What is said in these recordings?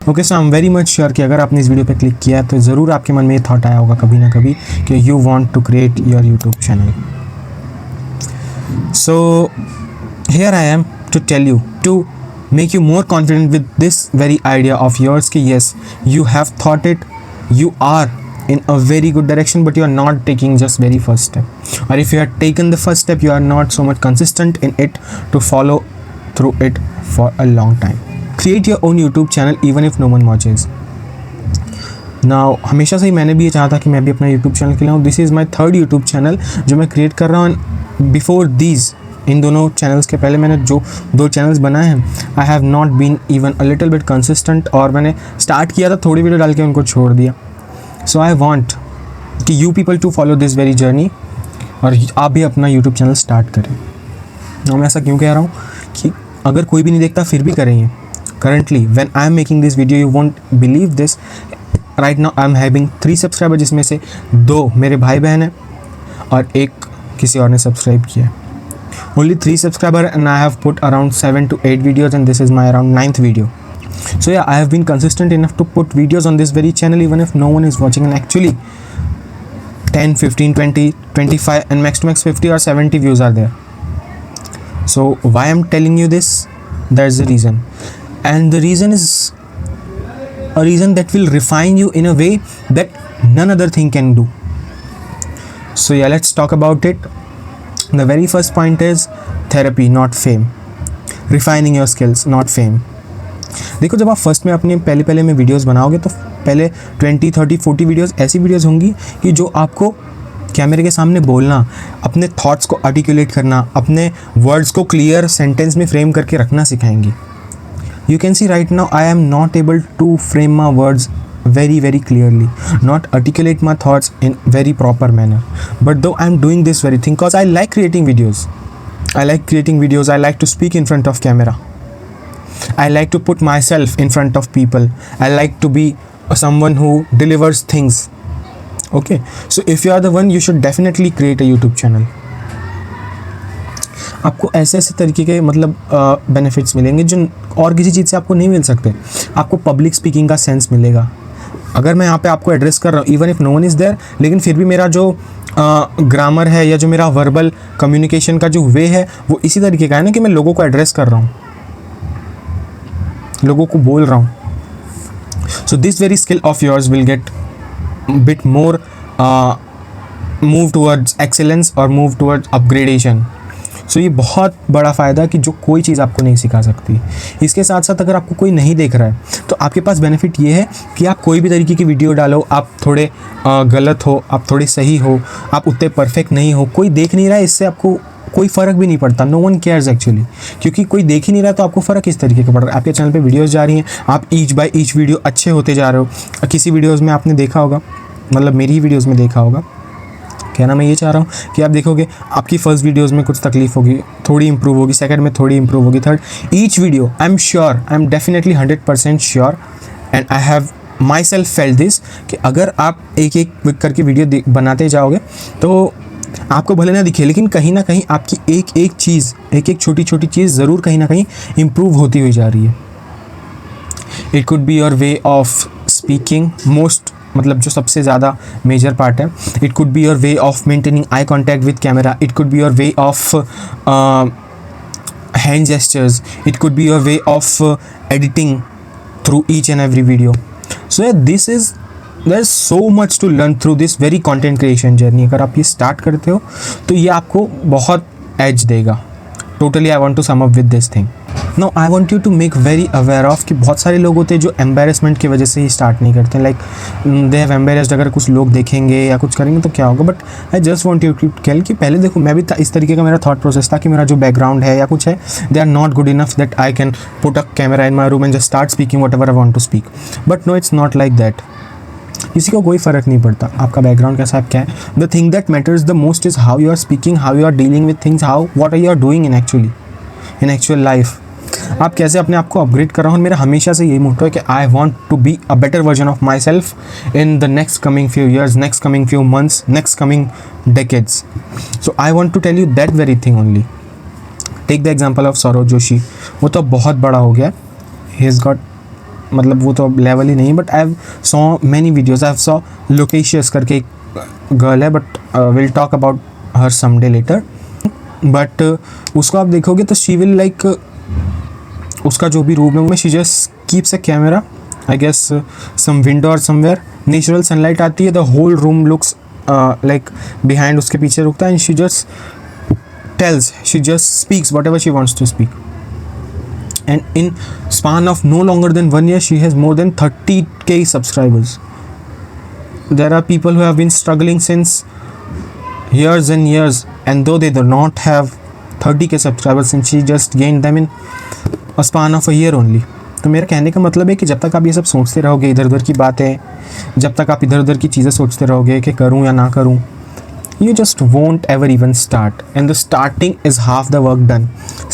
Okay, so I am very much sure कि अगर आपने इस वीडियो पे क्लिक किया तो ज़रूर आपके मन में ये थॉट आया होगा कभी ना कभी कि you want to create your YouTube channel. So here I am to tell you to make you more confident with this very idea of yours ki yes, you have thought it, you are in a very good direction, but you are not taking just very first step, or if you have taken the first step you are not so much consistent in it to follow through it for a long time. Create your own YouTube channel even if no one watches. Now हमेशा से ही मैंने भी ये चाहा था कि मैं भी अपना YouTube चैनल खिलाऊँ. This is my third YouTube channel जो मैं क्रिएट कर रहा हूँ. बिफोर दीज, इन दोनों चैनल्स के पहले मैंने जो 2 चैनल्स बनाए हैं, I have not been even a little bit consistent, और मैंने स्टार्ट किया था थोड़ी वीडियो डाल के उनको छोड़ दिया. सो आई वांट कि you people to follow this very journey, और आप भी अपना यूट्यूब चैनल स्टार्ट करें. मैं ऐसा क्यों कह रहा हूँ कि अगर कोई भी नहीं देखता फिर भी करेंगे. Currently when I am making this video, you won't believe this, right now I am having 3 subscriber, जिसमें से 2 मेरे भाई बहन हैं और 1 किसी और ने सब्सक्राइब किया है. Only 3 subscribers, and I have put around 7 to 8 videos, and this is my around 9th video. So yeah, I have been consistent enough to put videos on this very channel even if no one is watching, and actually 10, 15, 20, 25 and max to max 50 or 70 views are there. So why I'm telling you this? There's a reason, and the reason is a reason that will refine you in a way that none other thing can do. So yeah, let's talk about it. The very first point is therapy, not fame. Refining your skills, not fame. देखो, जब आप first में अपने पहले में videos बनाओगे तो पहले 20, 30, 40 वीडियोस ऐसी वीडियोस होंगी कि जो आपको कैमरे के सामने बोलना, अपने थॉट्स को आर्टिकुलेट करना, अपने वर्ड्स को क्लियर सेंटेंस में फ्रेम करके रखना सिखाएंगी. You can see right now I am not able to frame my words very clearly, not articulate my thoughts in very proper manner, but though I'm doing this very thing because I like creating videos. I like to speak in front of camera. I like to put myself in front of people. I like to be someone who delivers things. Okay, so if you are the one, you should definitely create a YouTube channel. आपको ऐसे तरीके के मतलब benefits मिलेंगे जो और किसी चीज़ से आपको नहीं मिल सकते. आपको पब्लिक स्पीकिंग का सेंस मिलेगा. अगर मैं यहाँ पे आपको एड्रेस कर रहा हूँ even if no one is there, लेकिन फिर भी मेरा जो ग्रामर है या जो मेरा वर्बल कम्युनिकेशन का जो वे है वो इसी तरीके का है ना कि मैं लोगों को एड्रेस कर रहा हूँ, लोगों को बोल रहा हूँ. So this very skill of yours will get bit more move towards excellence और मूव टूवर्ड्स अपग्रेडेशन. सो ये बहुत बड़ा फ़ायदा है कि जो कोई चीज़ आपको नहीं सिखा सकती. इसके साथ साथ अगर आपको कोई नहीं देख रहा है तो आपके पास बेनिफिट ये है कि आप कोई भी तरीके की वीडियो डालो, आप थोड़े गलत हो, आप थोड़े सही हो, आप उतने परफेक्ट नहीं हो, कोई देख नहीं रहा है, इससे आपको कोई फ़र्क भी नहीं पड़ता. नो वन केयर्स एक्चुअली, क्योंकि कोई देख ही नहीं रहा तो आपको फ़र्क किस तरीके का पड़ रहा है. आपके चैनल पे वीडियोस जा रही हैं, आप ईच बाय ईच वीडियो अच्छे होते जा रहे हो. किसी वीडियोज़ में आपने देखा होगा, मतलब मेरी ही वीडियोज़ में देखा होगा, कहना मैं ये चाह रहा हूँ कि आप देखोगे आपकी फर्स्ट वीडियोस में कुछ तकलीफ होगी, थोड़ी इंप्रूव होगी, सेकंड में थोड़ी इंप्रूव होगी, third each video. I am definitely 100% sure and I have my self felt this कि अगर आप एक करके वीडियो बनाते जाओगे तो आपको भले ना दिखे, लेकिन कहीं ना कहीं आपकी एक चीज़, एक छोटी चीज़ ज़रूर कहीं ना कहीं इम्प्रूव होती हुई जा रही है. It could be your way of speaking, most मतलब जो सबसे ज़्यादा मेजर पार्ट है. It could be your way of maintaining eye contact with camera. It could be your way of hand gestures. It could be your way of editing through each and every video. So this is there is so much to learn through this very content creation journey. अगर आप ये start करते हो तो ये आपको बहुत edge देगा. Totally I want to sum up with this thing. No I want you to make very aware of कि बहुत सारे लोग होते हैं जो एम्बेरसमेंट की वजह से ही स्टार्ट नहीं करते. लाइक दे हैव एम्बेरस्ड, अगर कुछ लोग देखेंगे या कुछ करेंगे तो क्या होगा. But I just want you to tell कि पहले देखो, मैं भी इस तरीके का मेरा थॉट प्रोसेस था कि मेरा जो बैकग्राउंड है या कुछ है, they are not good enough that I can put a camera in my room and just start speaking whatever I want to speak. But no, it's not like that. किसी को कोई फ़र्क नहीं पड़ता आपका बैकग्राउंड कैसा है, क्या है. The thing that matters the most is how you are speaking, how you are dealing with things, how what are you are doing in actual life. आप कैसे अपने आप को अपग्रेड कर रहा हूँ. मेरा हमेशा से यही मोटो है कि I want to be a better version of myself in the next coming few years, next coming few months, next coming decades. So I want to tell you that very thing only. Take the example of Saurav Joshi. वो तो बहुत बड़ा हो गया, he has got मतलब वो तो level ही नहीं, but I have saw many videos. I have saw लोकेशियस करके एक गर्ल है, but will talk about her someday later. But उसको आप देखोगे तो शी विल लाइक, उसका जो भी रूम है में she just keeps a camera, I guess some window और समवेयर, नेचुरल सनलाइट आती है, the whole room looks like behind, उसके पीछे रुकता है, and she just tells, she just speaks whatever she wants to speak. And in span of no longer than 1 year, she has more than 30k subscribers. There are people who have been struggling since years and years, and though they do not have 30k subscribers, since she just gained them in a span of a year only. तो मेरा कहने का मतलब है कि जब तक आप ये सब सोचते रहोगे, इधर उधर की बातें, जब तक आप इधर उधर की चीज़ें सोचते रहोगे कि करूँ या ना करूँ, you just won't ever even start, and the starting is half the work done.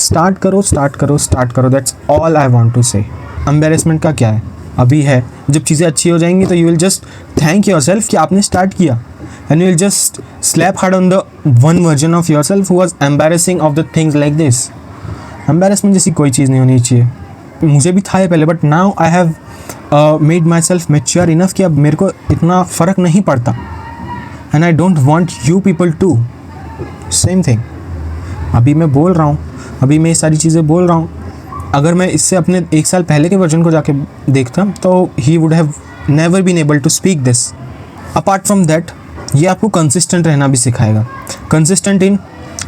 Start करो, start करो, start करो. That's all I want to say. Embarrassment का क्या है? अभी है. जब चीज़ें अच्छी हो जाएंगी तो you will just thank yourself कि आपने start किया, and you will just slap hard on the one version of yourself who was embarrassing of the things like this. Embarrassment जैसी कोई चीज़ नहीं होनी चाहिए. मुझे भी था ये पहले, but now I have made myself mature enough कि अब मेरे को इतना फ़र्क नहीं पड़ता. And I don't want you people to. Same thing. अभी मैं बोल रहा हूँ, अभी मैं ये सारी चीज़ें बोल रहा हूँ. अगर मैं इससे अपने 1 साल पहले के वर्जन को जाके देखता तो he would have never been able to speak this. Apart from that, ये आपको कंसिस्टेंट रहना भी सिखाएगा. कंसिस्टेंट इन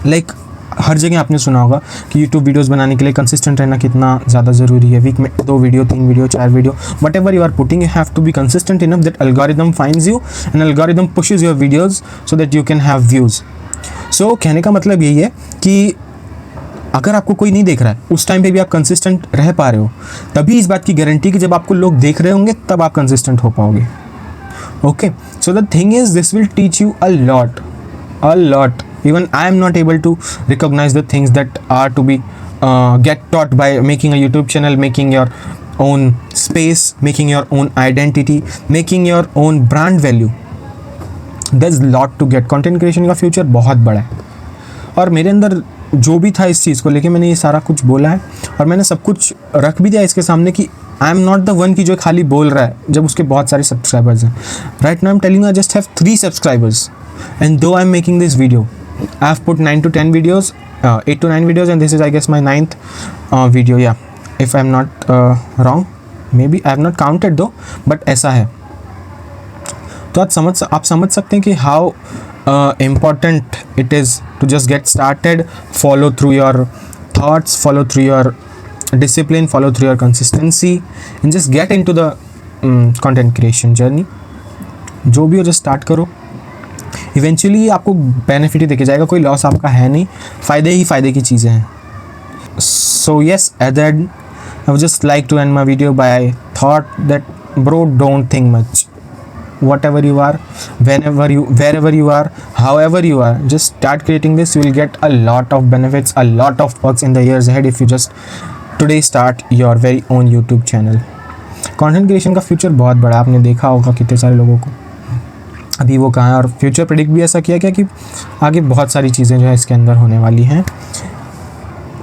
लाइक हर जगह आपने सुना होगा कि यूट्यूब वीडियोस बनाने के लिए कंसिस्टेंट रहना कितना ज़्यादा ज़रूरी है. वीक में 2 video, 3 video, 4 video, whatever you are putting, you have to be consistent enough that algorithm finds you and algorithm pushes your videos so that you can have views. So कहने का मतलब यही है कि अगर आपको कोई नहीं देख रहा है उस टाइम पे भी आप कंसिस्टेंट रह पा रहे हो, तभी इस बात की गारंटी कि जब आपको लोग देख रहे होंगे तब आप कंसिस्टेंट हो पाओगे. Okay, so the thing is this will teach you a lot. Even I am not able to recognize the things that are to be get taught by making a YouTube channel, making your own space, making your own identity, making your own brand value. There's lot to get. Content creation का future बहुत बड़ा है, और मेरे अंदर जो भी था इस चीज़ को लेके मैंने ये सारा कुछ बोला है, और मैंने सब कुछ रख भी दिया इसके सामने कि I am not the one की जो खाली बोल रहा है जब उसके बहुत सारे सब्सक्राइबर्स हैं. Right now I am telling you I just have 3 subscribers, and though I am making this video, I have put 9 to 10 videos, 8 to 9 videos, and this is I guess my 9th video. Yeah, if I'm not wrong, maybe I have not counted though, but ऐसा है. तो आप समझ सकते हैं कि how important it is to just get started, follow through your thoughts, follow through your discipline, follow through your consistency, and just get into the content creation journey. जो भी हो just start करो. इवेंचुअली आपको benefit ही देखे जाएगा, कोई loss आपका है नहीं, फ़ायदे ही फ़ायदे की चीज़ें हैं. So yes, at the end I would just like to end my video by thought that bro, don't think much. whatever you are, wherever you are, however you are, just start creating this. You will get a lot of benefits, a lot of perks in the years ahead if you just today start your very own YouTube channel. Content creation का future बहुत बड़ा, आपने देखा होगा कितने सारे लोगों को अभी वो कहाँ है, और फ्यूचर प्रेडिक्ट भी ऐसा किया गया कि आगे बहुत सारी चीज़ें जो है इसके अंदर होने वाली हैं.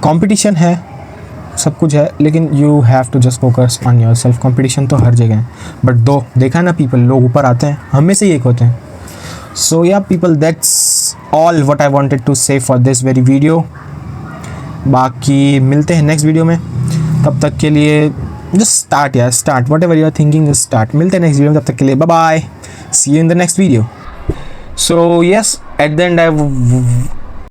कंपटीशन है, सब कुछ है, लेकिन you have to just focus on yourself. Competition तो हर जगह है, बट दो देखा ना पीपल, लोग ऊपर आते हैं, हम में से ही एक होते हैं. So yeah people, that's all what I wanted to say for this very video. बाकी मिलते हैं नेक्स्ट वीडियो में, तब तक के लिए just start whatever you are thinking, just start. मिलते हैं नेक्स्ट वीडियो में, तब तक के लिए bye bye, see you in the next video. So yes, at the end